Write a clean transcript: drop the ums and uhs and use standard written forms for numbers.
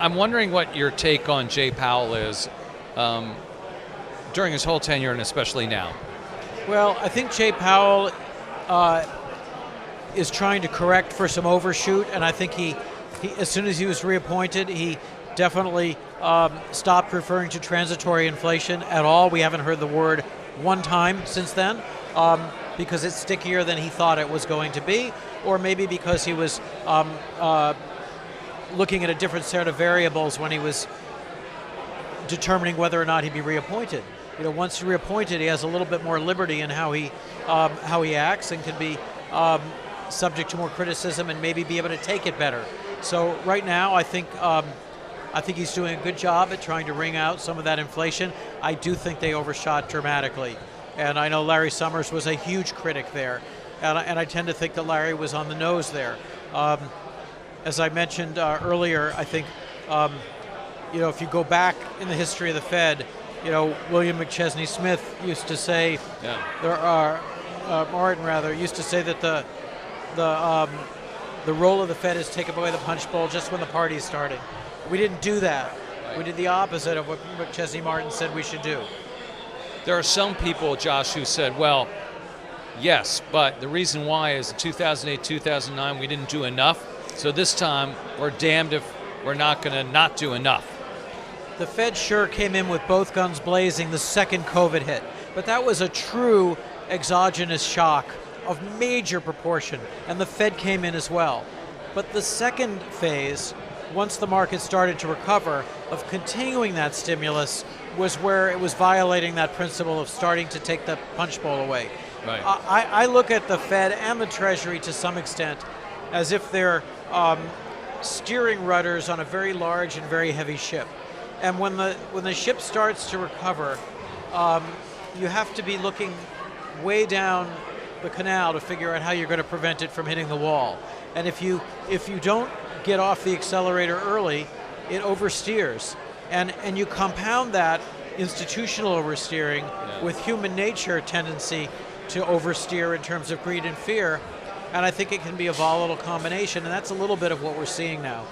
I'm wondering what your take on Jay Powell is during his whole tenure and especially now. Well, I think Jay Powell is trying to correct for some overshoot, and I think he as soon as he was reappointed, he definitely stopped referring to transitory inflation at all. We haven't heard the word one time since then, because it's stickier than he thought it was going to be, or maybe because he was looking at a different set of variables when he was determining whether or not he'd be reappointed. You know, once he's reappointed, he has a little bit more liberty in how he acts, and can be subject to more criticism and maybe be able to take it better. So right now, I think he's doing a good job at trying to wring out some of that inflation. I do think they overshot dramatically, and I know Larry Summers was a huge critic there, and I tend to think that Larry was on the nose there. As I mentioned earlier, I think if you go back in the history of the Fed, William McChesney Smith used to say, Martin rather, used to say that the role of the Fed is take away the punch bowl just when the party's starting. We didn't do that. Right. We did the opposite of what McChesney Martin said we should do. There are some people, Josh, who said, well, yes, but the reason why is in 2008, 2009, we didn't do enough. So this time, we're damned if we're not going to not do enough. The Fed sure came in with both guns blazing the second COVID hit, but that was a true exogenous shock of major proportion, and the Fed came in as well. But the second phase, once the market started to recover, of continuing that stimulus, was where it was violating that principle of starting to take the punch bowl away. Right. I look at the Fed and the Treasury to some extent as if they're steering rudders on a very large and very heavy ship. And when the ship starts to recover, you have to be looking way down the canal to figure out how you're going to prevent it from hitting the wall. And if you don't get off the accelerator early, it oversteers. And you compound that institutional oversteering with human nature tendency to oversteer in terms of greed and fear. And I think it can be a volatile combination, and that's a little bit of what we're seeing now.